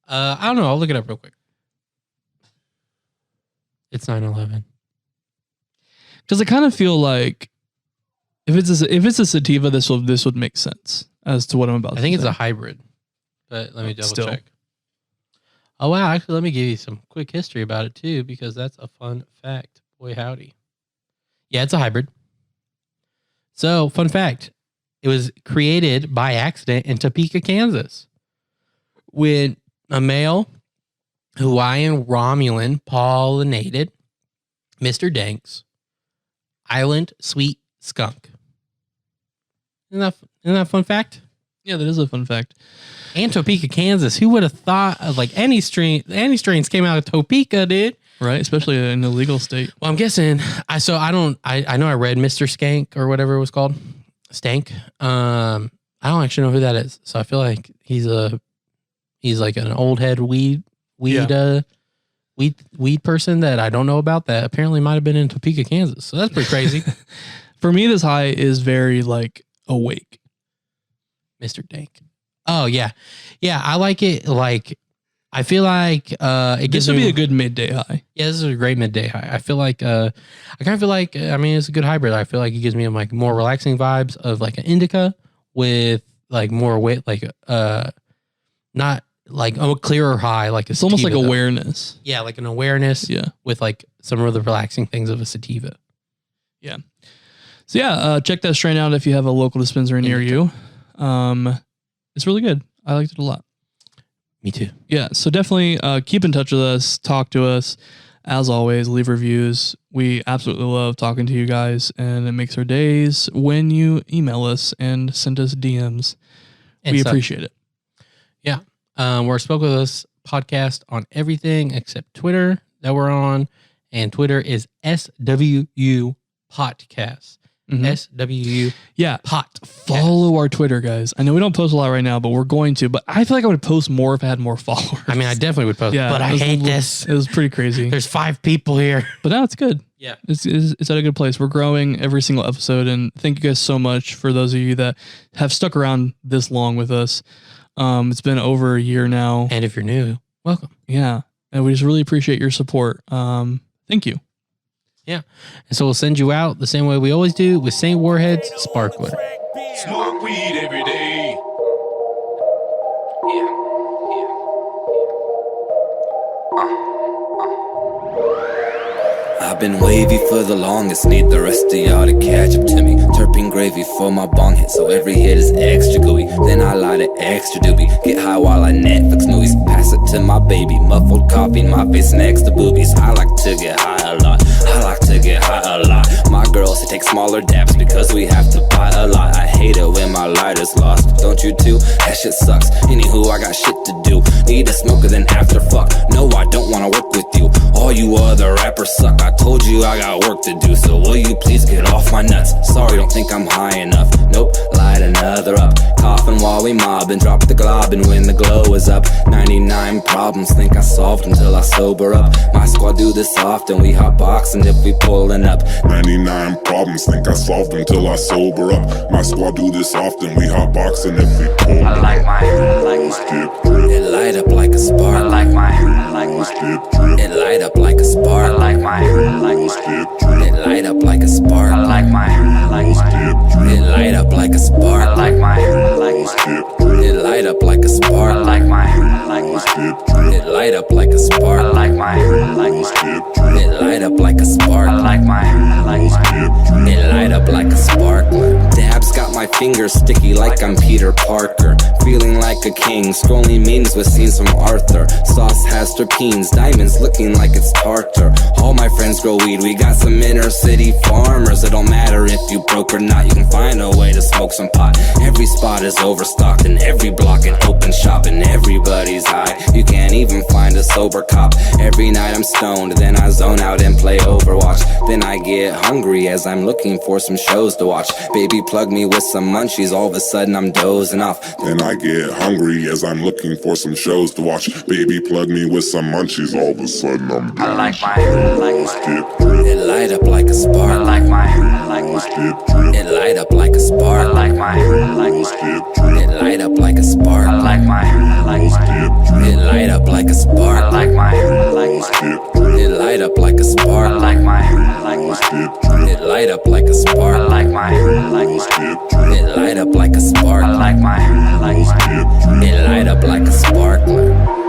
I don't know. I'll look it up real quick. It's 9/11. Because I kind of feel like if it's a sativa, this would make sense. as to what I'm about to say. I think it's a hybrid, but let me double Still. check. Oh, wow. Actually, let me give you some quick history about it, too, because that's a fun fact. Boy, howdy. Yeah, it's a hybrid. So, fun fact. It was created by accident in Topeka, Kansas, when a male Hawaiian Romulan pollinated Mr. Dank's island sweet skunk. Isn't that a fun fact? Yeah, that is a fun fact. And Topeka, Kansas. Who would have thought of like any strains came out of Topeka, dude? Right, especially in an illegal state. Well, I'm guessing. I know I read Mr. Skank or whatever it was called, Stank. I don't actually know who that is. So I feel like he's like an old head weed person that I don't know about that apparently might have been in Topeka, Kansas. So that's pretty crazy. For me, this high is very like awake. Mr. Dank. Oh yeah, yeah. I like it. Like I feel like This would be a good midday high. Yeah, this is a great midday high. I feel like I kind of feel like it's a good hybrid. I feel like it gives me like more relaxing vibes of like an indica with like more weight, like not like a clearer high, like It's almost like sativa, though. awareness. Yeah, like an awareness. Yeah. With like some of the relaxing things of a sativa. Yeah. So yeah, check that strain out if you have a local dispensary near you. It's really good. I liked it a lot. Me too. Yeah. So definitely keep in touch with us. Talk to us. As always, leave reviews. We absolutely love talking to you guys, and it makes our days when you email us and send us DMs. And we such. appreciate it. Yeah. We're Spoke With Us podcast on everything except Twitter that we're on. And Twitter is SWU Podcast. SWU Yeah. Pot. Follow our Twitter, guys. I know we don't post a lot right now, but we're going to. But I feel like I would post more if I had more followers. I mean, I definitely would post, but I hate this. It was pretty crazy. There's 5 people here. But now it's good. Yeah. It's at a good place. We're growing every single episode. And thank you guys so much for those of you that have stuck around this long with us. It's been over a year now. And if you're new, welcome. Yeah. And we just really appreciate your support. Thank you. Yeah. And so we'll send you out the same way we always do with St. Warhead's Sparkler. Smoke weed every day. I've been wavy for the longest, need the rest of y'all to catch up to me. Terpene gravy for my bong hit, so every hit is extra gooey. Then I light it extra doobie, get high while I Netflix movies. Pass it to my baby, muffled coffee, my face next to boobies. I like to get high a lot, I like to get high a lot. My girls, they take smaller dabs because we have to buy a lot. I hate it when my lighter's lost, don't you too? That shit sucks, anywho I got shit to do. Need a smoker then after fuck, no I don't wanna work with you. All you other rappers suck, I told you I got work to do, so will you please get off my nuts? Sorry, don't think I'm high enough. Nope, light another up. Coughing while we mobbing, drop the glob and when the glow is up. 99 problems, think I solved until I sober up. My squad do this often, we hot boxing if we pulling up. 99 problems, think I solved until I sober up. My squad do this often, we hot boxing if we pull up. I like my Dip drip, it light up like a spark. I like my dip drip, it light up like a spark. I like my dip drip, it light up like a spark. I like my dip drip, it light up like a spark. I like my dip drip, it light up like a spark. I like my dip drip, it light up like a spark. I like my dip drip, it light up like a spark. I like my dip drip. it light up like a sparkler. Dabs got my fingers sticky like I'm Peter Parker. Feeling like a king, scrolling memes with scenes from Arthur. Sauce has terpenes, diamonds looking like it's tartar. All my friends grow weed, we got some inner city farmers. It don't matter if you broke or not, you can find a way to smoke some pot. Every spot is overstocked and every block an open shop. And everybody's high, you can't even find a sober cop. Every night I'm stoned, then I zone out and play Overwatch. Then I get hungry as I'm looking for some shows to watch. Baby plug me with some munchies, all of a sudden I'm dozing off. Then I get hungry as I'm looking for some shows to watch. Baby plug me with some munchies, all of a sudden I'm done. Dip drip, It light up like a spark. I like my dip drip, it light up like a spark. I like my dip drip, it light up like a spark. I like my dip drip, it light up like a spark. I like my dip drip, it light up like a spark. I like my It light up like a spark. I like my It light up like a spark. I like my It light up like a sparkler.